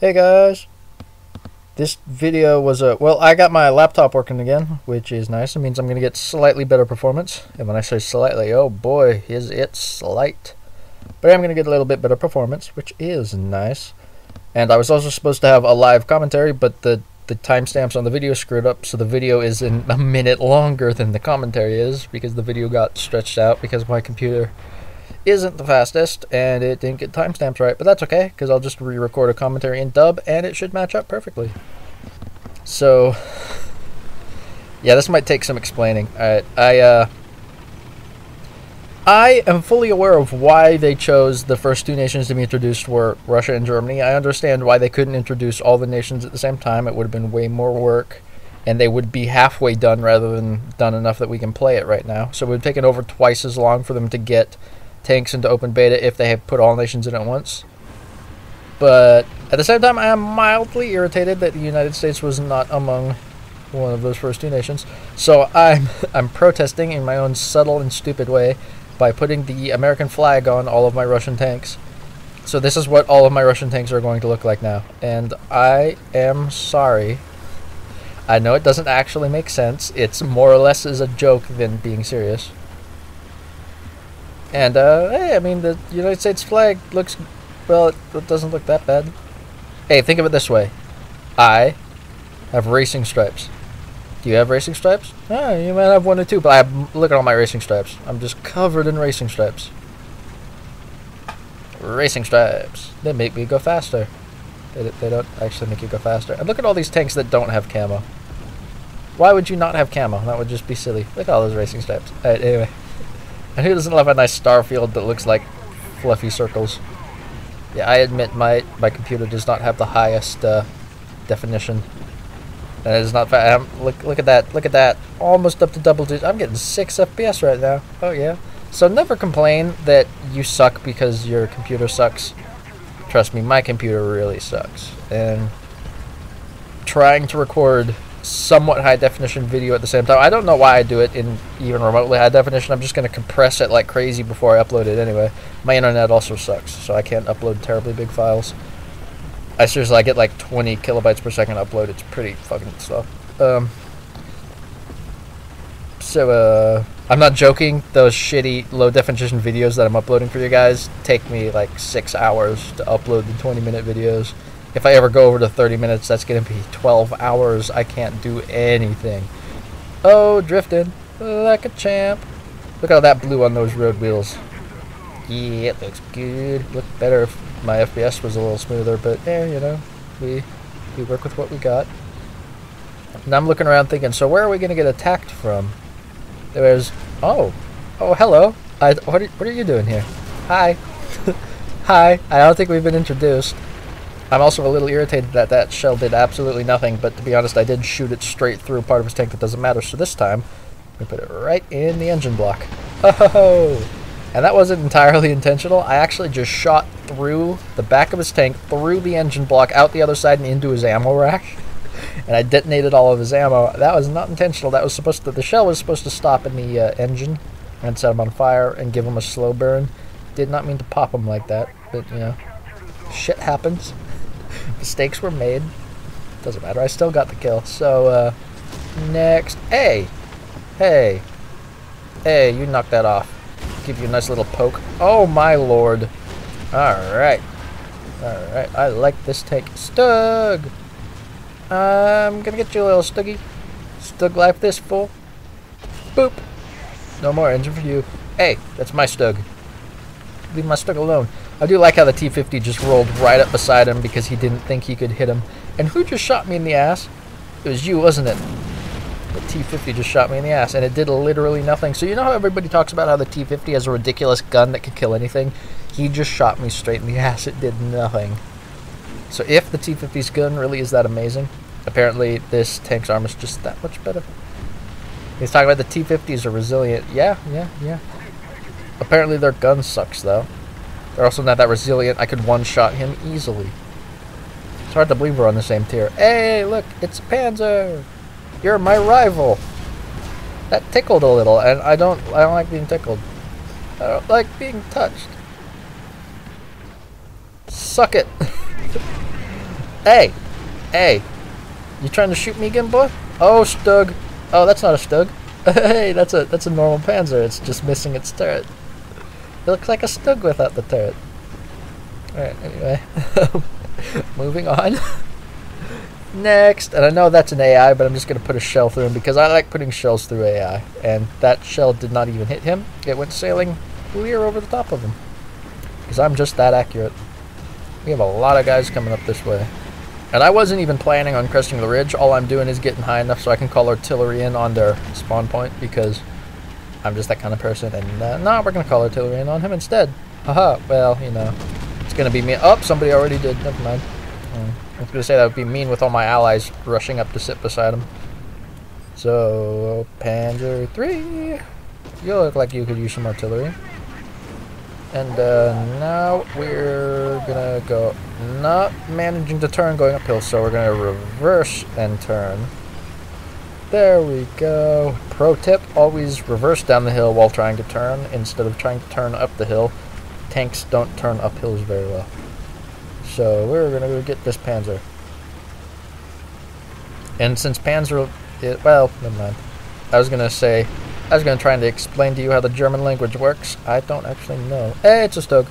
Hey guys, this video was well, I got my laptop working again, which is nice. It means I'm going to get slightly better performance. And when I say slightly, oh boy, is it slight. But I'm going to get a little bit better performance, which is nice. And I was also supposed to have a live commentary, but the timestamps on the video screwed up, so the video is a minute longer than the commentary is, because the video got stretched out because my computer isn't the fastest and it didn't get timestamps right. But that's okay, because I'll just re-record a commentary in dub and it should match up perfectly. So yeah, this might take some explaining. Alright, I am fully aware of why they chose the first two nations to be introduced were Russia and Germany. I understand why they couldn't introduce all the nations at the same time. It would have been way more work, and they would be halfway done rather than done enough that we can play it right now. So it would have taken over twice as long for them to get tanks into open beta if they had put all nations in at once. But at the same time, I am mildly irritated that the United States was not among one of those first two nations. So I'm protesting in my own subtle and stupid way by putting the American flag on all of my Russian tanks. So this is what all of my Russian tanks are going to look like now. And I am sorry. I know it doesn't actually make sense. It's more or less as a joke than being serious. And, hey, I mean, the United States flag looks, well, it doesn't look that bad. Hey, think of it this way. I have racing stripes. Do you have racing stripes? Oh, you might have one or two, but look at all my racing stripes. I'm just covered in racing stripes. Racing stripes. They make me go faster. They don't actually make you go faster. And look at all these tanks that don't have camo. Why would you not have camo? That would just be silly. Look at all those racing stripes. Alright, anyway. And who doesn't love a nice star field that looks like fluffy circles? Yeah, I admit my computer does not have the highest definition. And it is not fast. Look at that. Look at that. Almost up to double digits. I'm getting 6 FPS right now. Oh, yeah. So never complain that you suck because your computer sucks. Trust me, my computer really sucks. And trying to record somewhat high definition video at the same time. I don't know why I do it in even remotely high definition. I'm just going to compress it like crazy before I upload it anyway. My internet also sucks, so I can't upload terribly big files. I get like 20 kilobytes per second upload. It's pretty fucking slow. I'm not joking. Those shitty low definition videos that I'm uploading for you guys take me like 6 hours to upload the 20-minute videos. If I ever go over to 30 minutes, that's going to be 12 hours. I can't do anything. Oh, drifting like a champ. Look how that blew on those road wheels. Yeah, it looks good. Look better if my FPS was a little smoother, but yeah, you know, we work with what we got. And I'm looking around thinking, so where are we going to get attacked from? There's, oh, hello. What are you doing here? Hi. Hi. I don't think we've been introduced. I'm also a little irritated that that shell did absolutely nothing, but to be honest, I did shoot it straight through part of his tank that doesn't matter, so this time, we put it right in the engine block. Oh! And that wasn't entirely intentional. I actually just shot through the back of his tank, through the engine block, out the other side and into his ammo rack. And I detonated all of his ammo. That was not intentional. That was supposed to, the shell was supposed to stop in the engine and set him on fire and give him a slow burn. Did not mean to pop him like that, but you know, shit happens. Mistakes were made. Doesn't matter. I still got the kill. So, next. Hey! Hey! Hey, you knocked that off. Give you a nice little poke. Oh my lord. Alright. Alright. I like this tank. Stug! I'm gonna get you a little Stuggy. Stug life this fool. Boop! No more engine for you. Hey, that's my Stug. Leave my Stug alone. I do like how the T-50 just rolled right up beside him because he didn't think he could hit him. And who just shot me in the ass? It was you, wasn't it? The T-50 just shot me in the ass, and it did literally nothing. So you know how everybody talks about how the T-50 has a ridiculous gun that could kill anything? He just shot me straight in the ass. It did nothing. So if the T-50's gun really is that amazing, apparently this tank's armor is just that much better. He's talking about the T-50s are resilient. Yeah. Apparently their gun sucks, though. They're also not that resilient. I could one-shot him easily. It's hard to believe we're on the same tier. Hey, look, it's Panzer. You're my rival. That tickled a little, and I don't like being tickled. I don't like being touched. Suck it. Hey! Hey! You trying to shoot me again, boy? Oh, Stug. Oh, that's not a Stug. Hey, that's a normal Panzer. It's just missing its turret. It looks like a Stug without the turret. Alright, anyway. Moving on. Next. And I know that's an AI, but I'm just going to put a shell through him because I like putting shells through AI. And that shell did not even hit him. It went sailing clear over the top of him. Because I'm just that accurate. We have a lot of guys coming up this way. And I wasn't even planning on cresting the ridge. All I'm doing is getting high enough so I can call artillery in on their spawn point because I'm just that kind of person. And no, we're going to call artillery in on him instead. Haha, well, you know, it's going to be me. Oh, somebody already did. Never mind. I was going to say that would be mean with all my allies rushing up to sit beside him. So, Panzer 3, you look like you could use some artillery. And now we're gonna go, not managing to turn going uphill, so we're gonna reverse and turn. There we go. Pro tip, always reverse down the hill while trying to turn instead of trying to turn up the hill. Tanks don't turn up hills very well. So we're gonna go get this Panzer. And since Panzer, well, never mind. I was gonna try to explain to you how the German language works. I don't actually know. Hey, it's a Stug.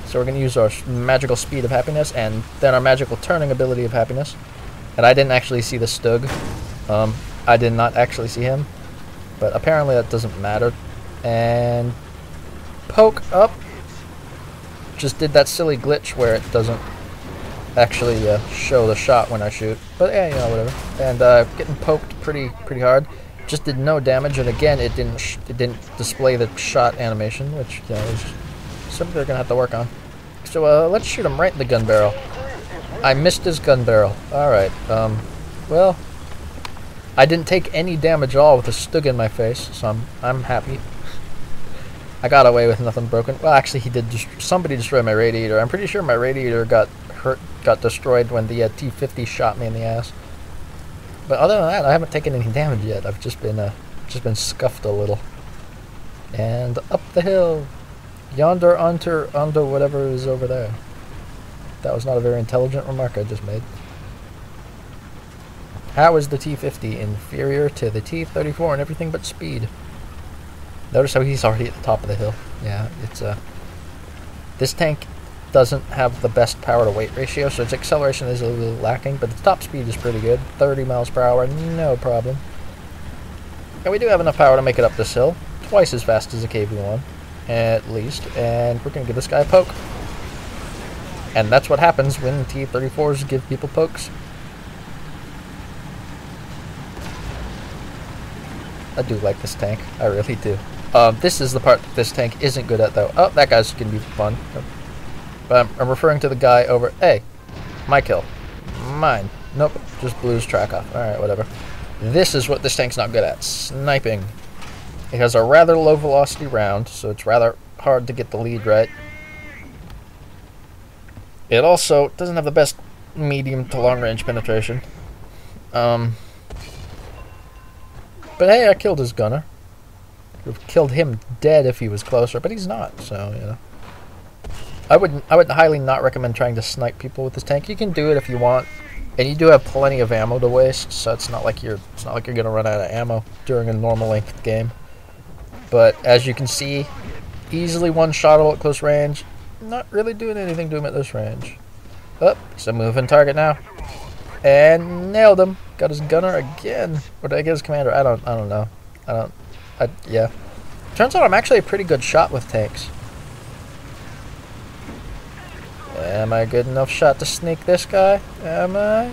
So we're going to use our magical speed of happiness and then our magical turning ability of happiness. And I didn't actually see the Stug. I did not actually see him. But apparently that doesn't matter. And poke up. Just did that silly glitch where it doesn't actually show the shot when I shoot. But yeah, you know, whatever. And getting poked pretty hard. Just did no damage, and again, it didn't display the shot animation, which is something they're gonna have to work on. So let's shoot him right in the gun barrel. I missed his gun barrel. All right. Well, I didn't take any damage at all with a Stug in my face, so I'm happy. I got away with nothing broken. Well, actually, he did. Somebody destroyed my radiator. I'm pretty sure my radiator got destroyed when the T-50 shot me in the ass. But other than that, I haven't taken any damage yet. I've just been scuffed a little. And up the hill, yonder under whatever is over there. That was not a very intelligent remark I just made. How is the T-50 inferior to the T-34 in everything but speed? Notice how he's already at the top of the hill. Yeah, it's this tank doesn't have the best power to weight ratio, so its acceleration is a little lacking, but the top speed is pretty good. 30 miles per hour, no problem. And we do have enough power to make it up this hill, twice as fast as a KV-1, at least, and we're going to give this guy a poke. And that's what happens when T-34s give people pokes. I do like this tank, I really do. This is the part that this tank isn't good at, though. Oh, that guy's going to be fun. But I'm referring to the guy over... Hey, my kill. Mine. Nope, just blew his track off. Alright, whatever. This is what this tank's not good at. Sniping. It has a rather low velocity round, so it's rather hard to get the lead right. It also doesn't have the best medium to long range penetration. But hey, I killed his gunner. Would have killed him dead if he was closer, but he's not, so, you know. I would highly not recommend trying to snipe people with this tank. You can do it if you want, and you do have plenty of ammo to waste, so it's not like you're gonna run out of ammo during a normal length game. But as you can see, easily one-shottable at close range. Not really doing anything to him at this range. Oh, he's a moving target now, and nailed him. Got his gunner again, or did I get his commander? I don't know. Yeah. Turns out I'm actually a pretty good shot with tanks. Am I a good enough shot to sneak this guy? Am I?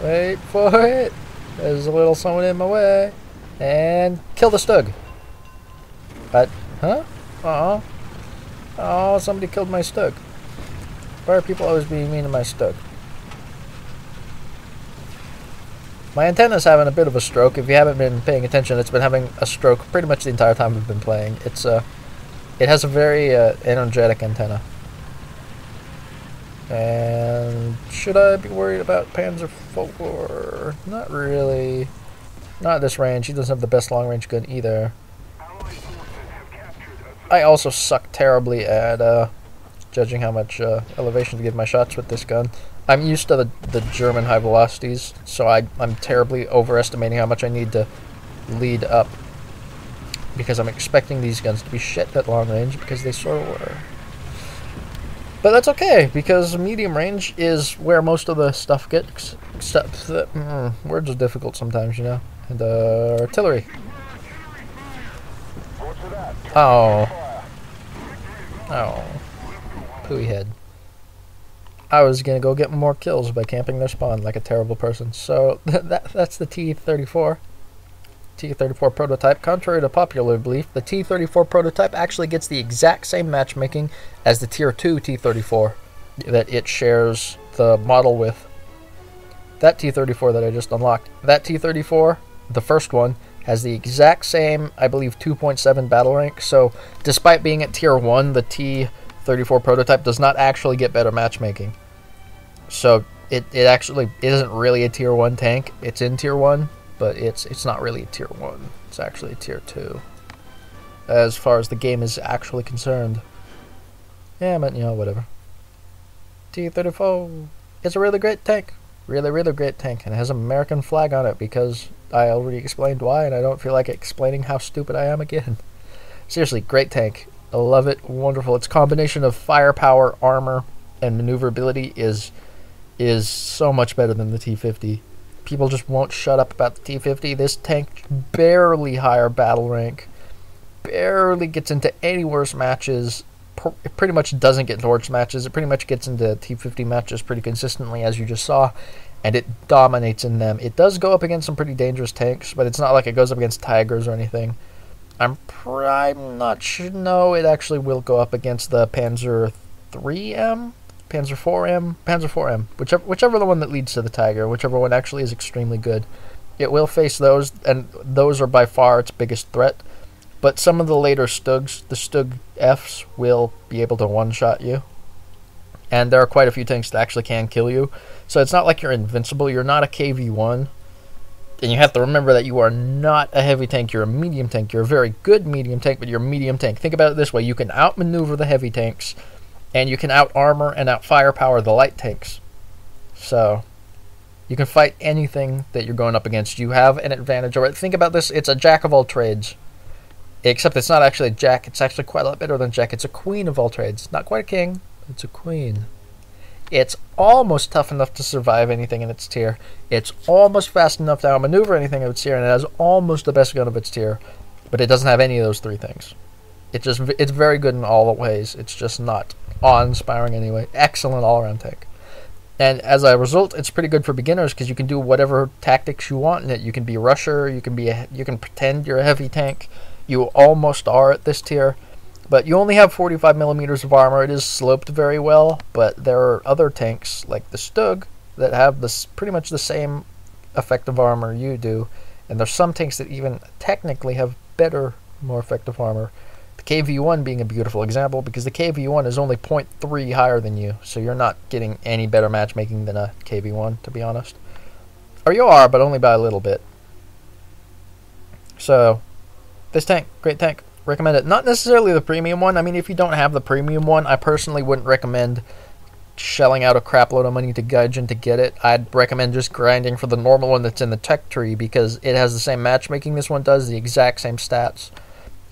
Wait for it. There's a little someone in my way. And kill the Stug. But, huh? Oh, somebody killed my Stug. Why are people always being mean to my Stug? My antenna's having a bit of a stroke. If you haven't been paying attention, it's been having a stroke pretty much the entire time we've been playing. It has a very energetic antenna. And should I be worried about Panzer IV? Not really. Not at this range. He doesn't have the best long-range gun either. I also suck terribly at judging how much elevation to give my shots with this gun. I'm used to the German high velocities, so I'm terribly overestimating how much I need to lead up, because I'm expecting these guns to be shit at long range, because they sort of were. But that's okay, because medium range is where most of the stuff gets, except that words are difficult sometimes, you know. And artillery. Oh. Oh. Pooey head. I was gonna go get more kills by camping their spawn like a terrible person. So that's the T-34. T-34 prototype. Contrary to popular belief, the T-34 prototype actually gets the exact same matchmaking as the Tier 2 T-34 that it shares the model with. That T-34 that I just unlocked. That T-34, the first one, has the exact same, I believe, 2.7 battle rank. So despite being at Tier 1, the T-34 prototype does not actually get better matchmaking. So it actually isn't really a Tier 1 tank. It's in Tier 1. But it's not really a Tier 1. It's actually a Tier 2. As far as the game is actually concerned. Yeah, but, you know, whatever. T-34. It's a really great tank. Really, really great tank. And it has an American flag on it because I already explained why, and I don't feel like explaining how stupid I am again. Seriously, great tank. I love it. Wonderful. Its combination of firepower, armor, and maneuverability is so much better than the T-50. People just won't shut up about the T-50. This tank barely higher battle rank, barely gets into any worse matches. It pretty much doesn't get into worse matches. It pretty much gets into T-50 matches pretty consistently, as you just saw, and it dominates in them. It does go up against some pretty dangerous tanks, but it's not like it goes up against Tigers or anything. I'm not sure. No, it actually will go up against the Panzer 3M. Panzer 4M, Panzer 4M, whichever the one that leads to the Tiger, whichever one actually is extremely good. It will face those, and those are by far its biggest threat. But some of the later Stugs, the Stug Fs, will be able to one-shot you. And there are quite a few tanks that actually can kill you. So it's not like you're invincible. You're not a KV-1. And you have to remember that you are not a heavy tank. You're a medium tank. You're a very good medium tank, but you're a medium tank. Think about it this way. You can outmaneuver the heavy tanks, and you can out-armor and out-firepower the light tanks. So you can fight anything that you're going up against. You have an advantage over it. Think about this. It's a jack of all trades. Except it's not actually a jack. It's actually quite a lot better than jack. It's a queen of all trades. Not quite a king. It's a queen. It's almost tough enough to survive anything in its tier. It's almost fast enough to outmaneuver anything of its tier. And it has almost the best gun of its tier. But it doesn't have any of those three things. It's very good in all ways. It's just not awe-inspiring anyway. Excellent all-around tank. And as a result, it's pretty good for beginners because you can do whatever tactics you want in it. You can be a rusher. You can pretend you're a heavy tank. You almost are at this tier, but you only have 45 millimeters of armor. It is sloped very well, but there are other tanks like the Stug that have this pretty much the same effective armor you do, and there's some tanks that even technically have better, more effective armor. The KV-1 being a beautiful example, because the KV-1 is only 0.3 higher than you, so you're not getting any better matchmaking than a KV-1, to be honest. Or you are, but only by a little bit. So, this tank, great tank, recommend it. Not necessarily the premium one. I mean, if you don't have the premium one, I personally wouldn't recommend shelling out a crap load of money to Gaijin to get it. I'd recommend just grinding for the normal one that's in the tech tree, because it has the same matchmaking this one does, the exact same stats.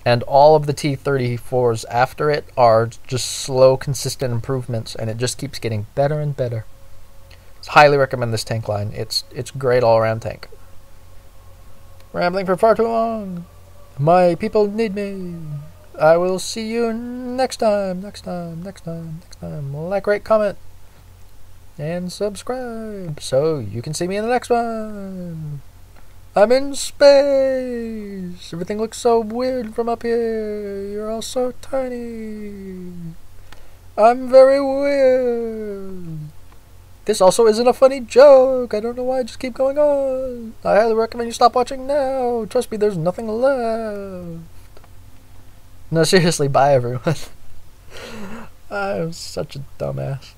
And all of the T-34s after it are just slow, consistent improvements, and it just keeps getting better and better. So highly recommend this tank line. It's great all-around tank. Rambling for far too long. My people need me. I will see you next time. Like, rate, comment, and subscribe so you can see me in the next one. I'm in space. Everything looks so weird from up here. You're all so tiny. I'm very weird. This also isn't a funny joke. I don't know why I just keep going on. I highly recommend you stop watching now. Trust me, there's nothing left. No, seriously, bye everyone. I'm such a dumbass.